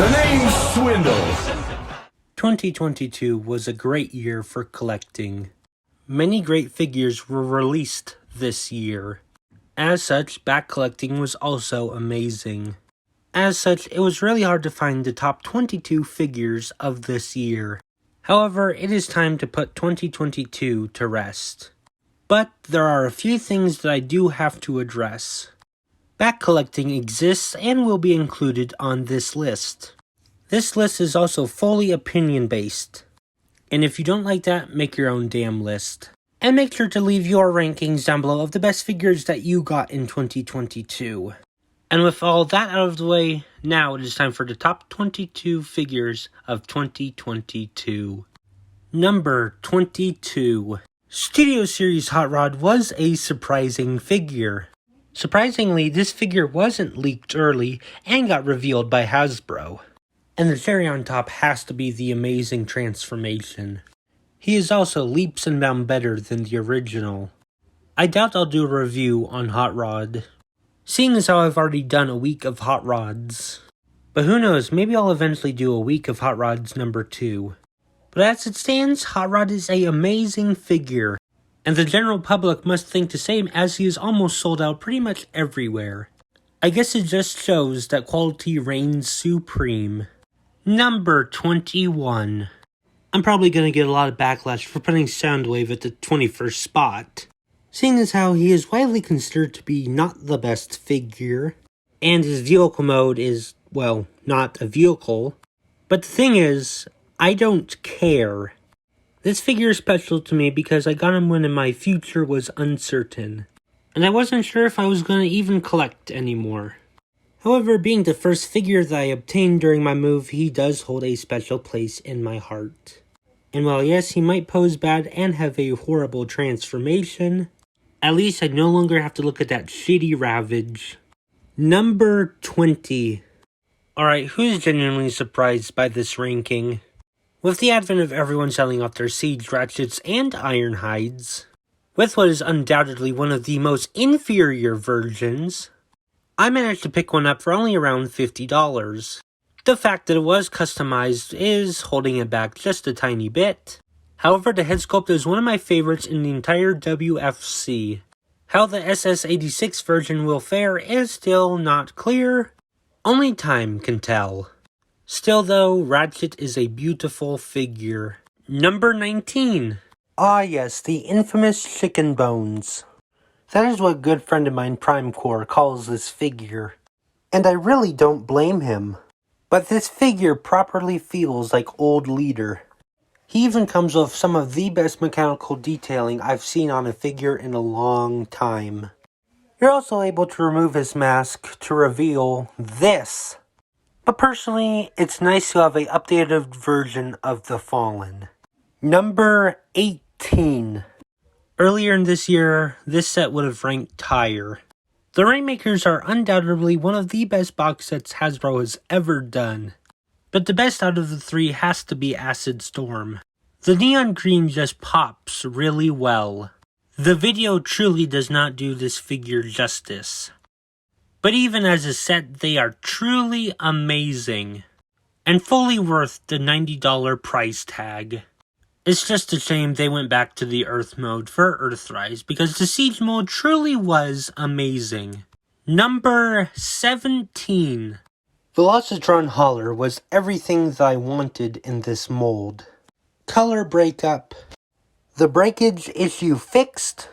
The name swindles. 2022 was a great year for collecting. Many great figures were released this year. As such, back collecting was also amazing. As such, it was really hard to find the top 22 figures of this year. However, it is time to put 2022 to rest. But there are a few things that I do have to address. Back collecting exists and will be included on this list. This list is also fully opinion-based. And if you don't like that, make your own damn list. And make sure to leave your rankings down below of the best figures that you got in 2022. And with all that out of the way, now it is time for the top 22 figures of 2022. Number 22. Studio Series Hot Rod was a surprising figure. Surprisingly, this figure wasn't leaked early and got revealed by Hasbro. And the cherry on top has to be the amazing transformation. He is also leaps and bounds better than the original. I doubt I'll do a review on Hot Rod, seeing as how I've already done a week of Hot Rods. But who knows, maybe I'll eventually do a week of Hot Rods number 2. But as it stands, Hot Rod is an amazing figure, and the general public must think the same as he is almost sold out pretty much everywhere. I guess it just shows that quality reigns supreme. Number 21. I'm probably going to get a lot of backlash for putting Soundwave at the 21st spot, seeing as how he is widely considered to be not the best figure, and his vehicle mode is, well, not a vehicle. But the thing is, I don't care. This figure is special to me because I got him when my future was uncertain, and I wasn't sure if I was going to even collect anymore. However, being the first figure that I obtained during my move, he does hold a special place in my heart. And while yes, he might pose bad and have a horrible transformation, at least I no longer have to look at that shitty Ravage. Number 20. Alright, who's genuinely surprised by this ranking? With the advent of everyone selling off their Siege Ratchets and Ironhides, with what is undoubtedly one of the most inferior versions, I managed to pick one up for only around $50. The fact that it was customized is holding it back just a tiny bit. However, the head sculpt is one of my favorites in the entire WFC. How the SS86 version will fare is still not clear. Only time can tell. Still though, Ratchet is a beautiful figure. Number 19. Ah yes, the infamous chicken bones. That is what a good friend of mine, Primecore, calls this figure. And I really don't blame him. But this figure properly feels like old leader. He even comes with some of the best mechanical detailing I've seen on a figure in a long time. You're also able to remove his mask to reveal this. But personally, it's nice to have an updated version of the Fallen. Number 18. Earlier in this year, this set would have ranked higher. The Rainmakers are undoubtedly one of the best box sets Hasbro has ever done. But the best out of the three has to be Acid Storm. The neon green just pops really well. The video truly does not do this figure justice. But even as a set, they are truly amazing. And fully worth the $90 price tag. It's just a shame they went back to the Earth mode for Earthrise, because the Siege mode truly was amazing. Number 17. Velocitron Holler was everything that I wanted in this mold. Color breakup, the breakage issue fixed,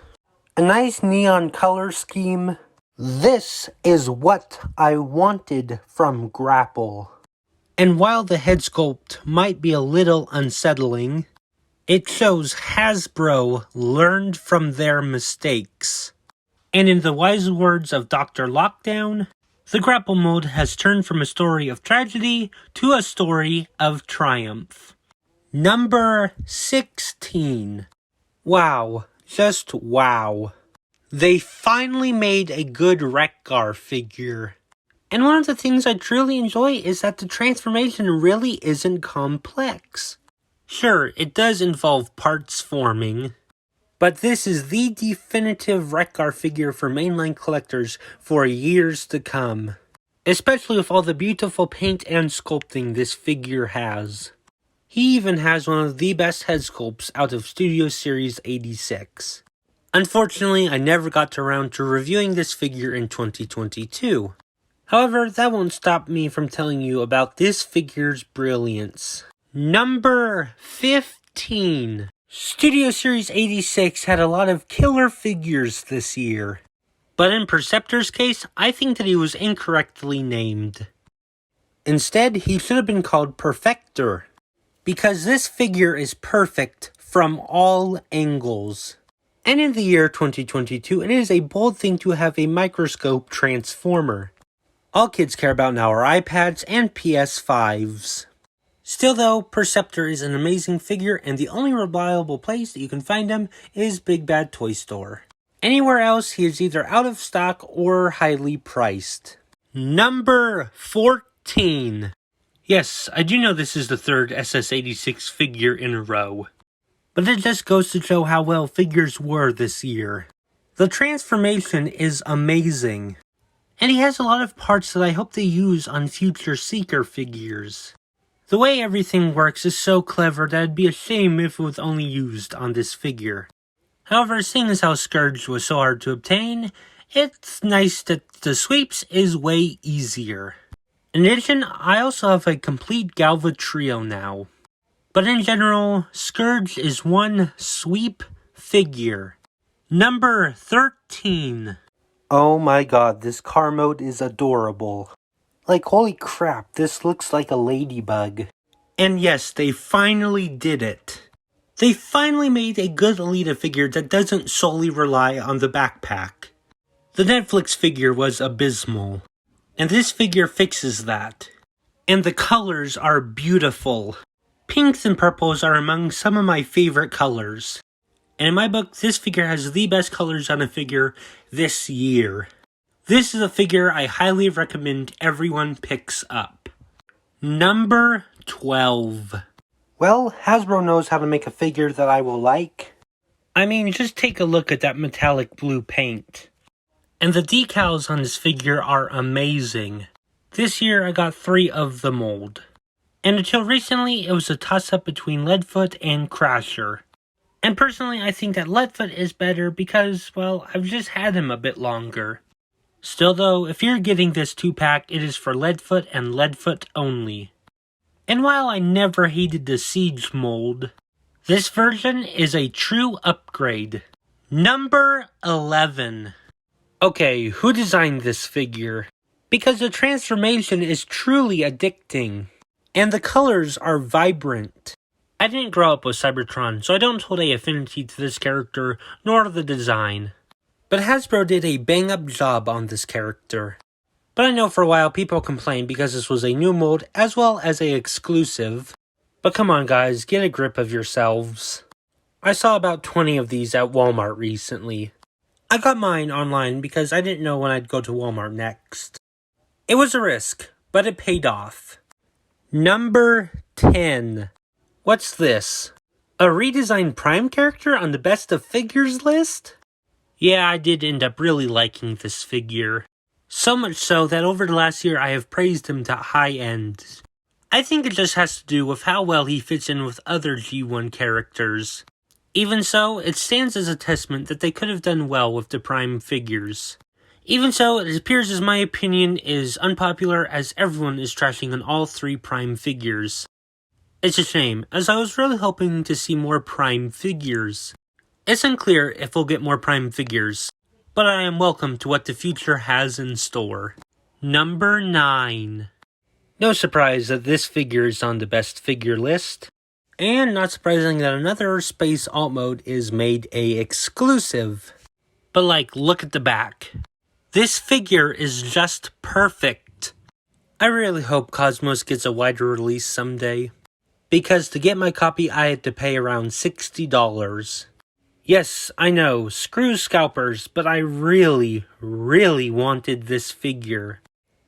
a nice neon color scheme. This is what I wanted from Grapple. And while the head sculpt might be a little unsettling, it shows Hasbro learned from their mistakes. And in the wise words of Dr. Lockdown, the grapple mode has turned from a story of tragedy to a story of triumph. Number 16. Wow, just wow. They finally made a good Wreckgar figure. And one of the things I truly enjoy is that the transformation really isn't complex. Sure, it does involve parts forming, but this is the definitive Wreckgar figure for mainline collectors for years to come. especially with all the beautiful paint and sculpting this figure has. He even has one of the best head sculpts out of Studio Series 86. Unfortunately, I never got around to reviewing this figure in 2022. However, that won't stop me from telling you about this figure's brilliance. Number 15. Studio Series 86 had a lot of killer figures this year. But in Perceptor's case, I think that he was incorrectly named. Instead, he should have been called Perfector, because this figure is perfect from all angles. And in the year 2022, it is a bold thing to have a microscope transformer. All kids care about now are iPads and PS5s. Still though, Perceptor is an amazing figure, and the only reliable place that you can find him is Big Bad Toy Store. Anywhere else, he is either out of stock or highly priced. Number 14. Yes, I do know this is the third SS86 figure in a row. But it just goes to show how well figures were this year. The transformation is amazing. And he has a lot of parts that I hope they use on future Seeker figures. The way everything works is so clever that it'd be a shame if it was only used on this figure. However, seeing as how Scourge was so hard to obtain, it's nice that the sweeps is way easier. In addition, I also have a complete Galva trio now. But in general, Scourge is one sweep figure. Number 13. Oh my god, this car mode is adorable. Like, holy crap, this looks like a ladybug. And yes, they finally did it. They finally made a good Alita figure that doesn't solely rely on the backpack. The Netflix figure was abysmal, and this figure fixes that. And the colors are beautiful. Pinks and purples are among some of my favorite colors. And in my book, this figure has the best colors on a figure this year. This is a figure I highly recommend everyone picks up. Number 12. Well, Hasbro knows how to make a figure that I will like. I mean, just take a look at that metallic blue paint. And the decals on this figure are amazing. This year I got 3 of the mold. And until recently, it was a toss-up between Leadfoot and Crasher. And personally, I think that Leadfoot is better because, well, I've just had him a bit longer. Still though, if you're getting this 2-pack, it is for Leadfoot and Leadfoot only. And while I never hated the Siege mold, this version is a true upgrade. Number 11. Okay, who designed this figure? Because the transformation is truly addicting. And the colors are vibrant. I didn't grow up with Cybertron, so I don't hold a affinity to this character, nor the design. But Hasbro did a bang-up job on this character. But I know for a while people complained because this was a new mold as well as a exclusive. But come on guys, get a grip of yourselves. I saw about 20 of these at Walmart recently. I got mine online because I didn't know when I'd go to Walmart next. It was a risk, but it paid off. Number 10. What's this? A redesigned Prime character on the best of figures list? Yeah, I did end up really liking this figure. So much so that over the last year I have praised him to high ends. I think it just has to do with how well he fits in with other G1 characters. Even so, it stands as a testament that they could have done well with the Prime figures. Even so, it appears as my opinion is unpopular as everyone is trashing on all 3 Prime figures. It's a shame, as I was really hoping to see more Prime figures. It's unclear if we'll get more Prime figures, but I am welcome to what the future has in store. Number 9. No surprise that this figure is on the best figure list. And not surprising that another Space Alt mode is made a exclusive. But like, look at the back. This figure is just perfect. I really hope Cosmos gets a wider release someday. Because to get my copy I had to pay around $60. Yes, I know, screw scalpers, but I really wanted this figure.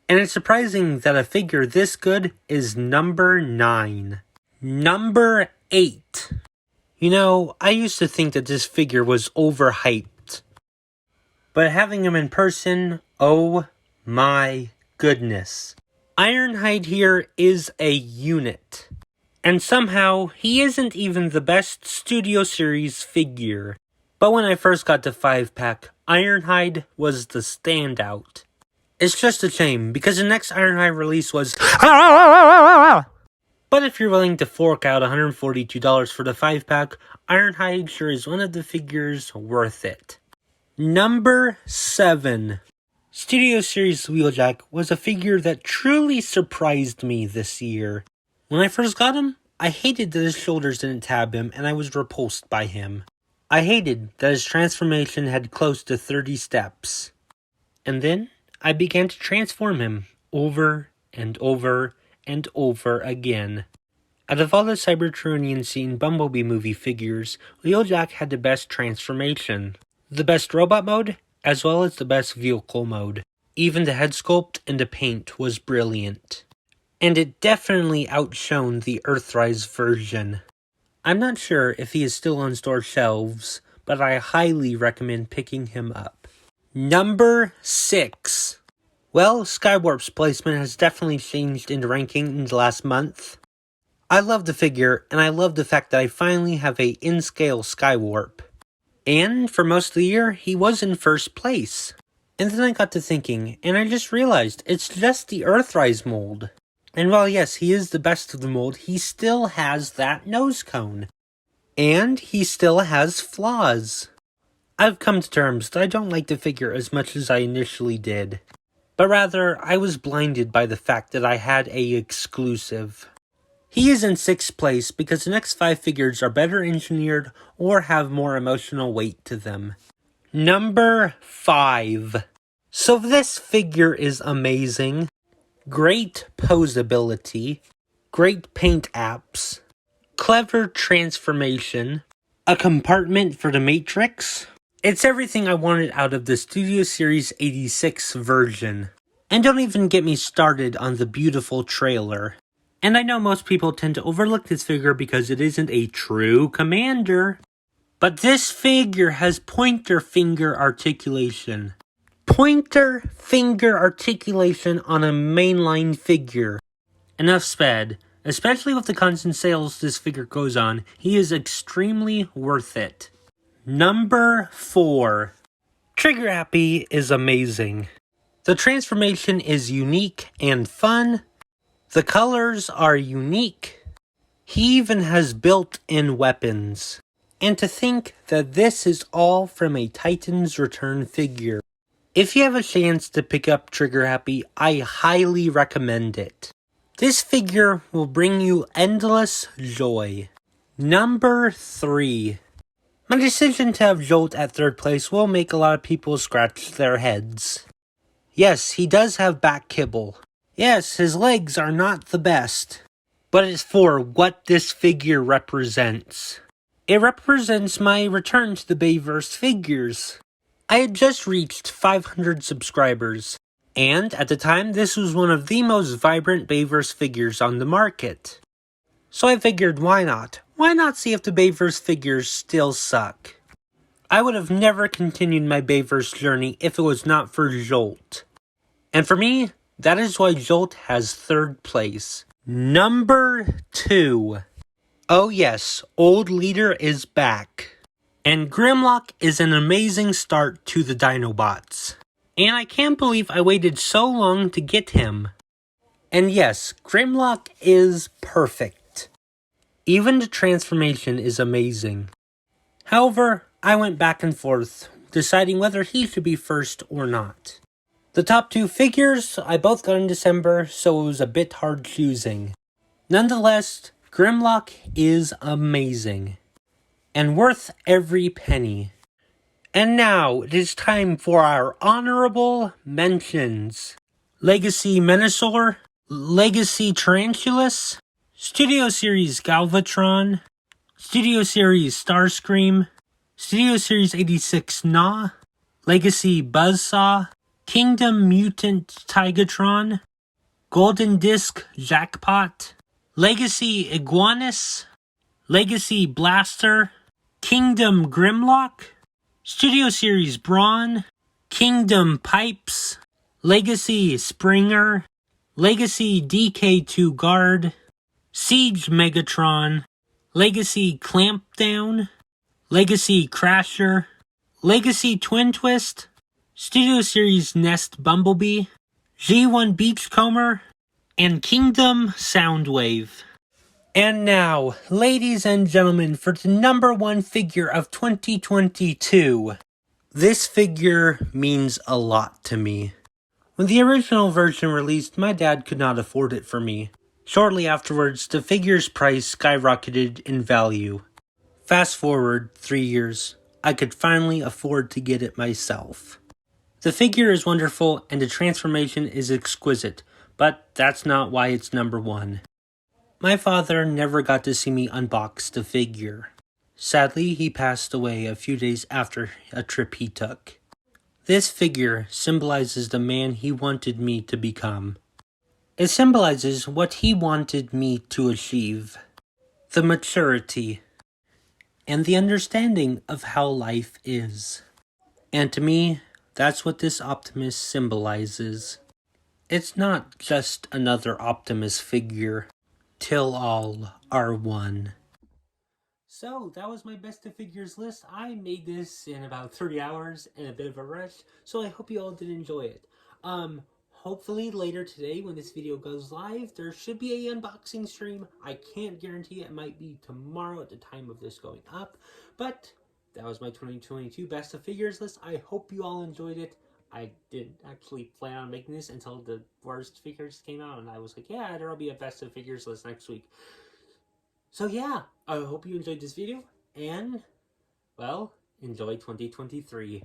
And it's surprising that a figure this good is number 9. Number 8. You know, I used to think that this figure was overhyped. But having him in person, oh my goodness. Ironhide here is a unit. And somehow, he isn't even the best Studio Series figure. But when I first got the 5-pack, Ironhide was the standout. It's just a shame, because the next Ironhide release was But if you're willing to fork out $142 for the 5-pack, Ironhide sure is one of the figures worth it. Number 7. Studio Series Wheeljack was a figure that truly surprised me this year. When I first got him, I hated that his shoulders didn't tab him and I was repulsed by him. I hated that his transformation had close to 30 steps. And then, I began to transform him over and over and over again. Out of all the Cybertronian scene Bumblebee movie figures, Wheeljack had the best transformation. The best robot mode, as well as the best vehicle mode. Even the head sculpt and the paint was brilliant. And it definitely outshone the Earthrise version. I'm not sure if he is still on store shelves, but I highly recommend picking him up. Number 6. Well, Skywarp's placement has definitely changed in the ranking in the last month. I love the figure, and I love the fact that I finally have a in-scale Skywarp. And for most of the year, he was in first place. And then I got to thinking, and I just realized it's just the Earthrise mold. And while yes, he is the best of the mold, he still has that nose cone. And he still has flaws. I've come to terms that I don't like the figure as much as I initially did. But rather, I was blinded by the fact that I had a exclusive. He is in 6th place because the next 5 figures are better engineered or have more emotional weight to them. Number 5. So this figure is amazing. Great posability. Great paint apps. Clever transformation. A compartment for the Matrix. It's everything I wanted out of the Studio Series 86 version. And don't even get me started on the beautiful trailer. And I know most people tend to overlook this figure because it isn't a true commander. But this figure has pointer finger articulation. Pointer finger articulation on a mainline figure. Enough said. Especially with the constant sales this figure goes on, he is extremely worth it. Number 4. Trigger Happy is amazing. The transformation is unique and fun. The colors are unique. He even has built-in weapons. And to think that this is all from a Titan's Return figure. If you have a chance to pick up Trigger Happy, I highly recommend it. This figure will bring you endless joy. Number 3. My decision to have Jolt at 3rd place will make a lot of people scratch their heads. Yes, he does have back kibble. Yes, his legs are not the best. But it's for what this figure represents. It represents my return to the Bayverse figures. I had just reached 500 subscribers. And at the time, this was one of the most vibrant Bayverse figures on the market. So I figured, why not? Why not see if the Bayverse figures still suck? I would have never continued my Bayverse journey if it was not for Jolt. And for me, that is why Jolt has 3rd place. Number 2. Oh yes, Old Leader is back. And Grimlock is an amazing start to the Dinobots. And I can't believe I waited so long to get him. And yes, Grimlock is perfect. Even the transformation is amazing. However, I went back and forth, deciding whether he should be first or not. The top 2 figures I both got in December, so it was a bit hard choosing. Nonetheless, Grimlock is amazing. And worth every penny. And now, it is time for our honorable mentions. Legacy Menasor, Legacy Tarantulas, Studio Series Galvatron, Studio Series Starscream, Studio Series 86 Gnaw, Legacy Buzzsaw, Kingdom Mutant Tigatron, Golden Disc Jackpot, Legacy Iguanus, Legacy Blaster, Kingdom Grimlock, Studio Series Brawn, Kingdom Pipes, Legacy Springer, Legacy DK2 Guard, Siege Megatron, Legacy Clampdown, Legacy Crasher, Legacy Twin Twist, Studio Series Nest Bumblebee, G1 Beachcomber, and Kingdom Soundwave. And now, ladies and gentlemen, for the number one figure of 2022. This figure means a lot to me. When the original version released, my dad could not afford it for me. Shortly afterwards, the figure's price skyrocketed in value. Fast forward 3 years, I could finally afford to get it myself. The figure is wonderful and the transformation is exquisite, but that's not why it's number one. My father never got to see me unbox the figure. Sadly, he passed away a few days after a trip he took. This figure symbolizes the man he wanted me to become. It symbolizes what he wanted me to achieve. The maturity and the understanding of how life is. And to me, that's what this Optimus symbolizes. It's not just another Optimus figure, till all are one. So, that was my best of figures list. I made this in about 30 hours and a bit of a rush, so I hope you all did enjoy it. Hopefully later today when this video goes live, there should be an unboxing stream. I can't guarantee it might be tomorrow at the time of this going up, but that was my 2022 best of figures list. I hope you all enjoyed it. I didn't actually plan on making this until the worst figures came out, and I was like, yeah, there'll be a best of figures list next week. So yeah, I hope you enjoyed this video, and, well, enjoy 2023.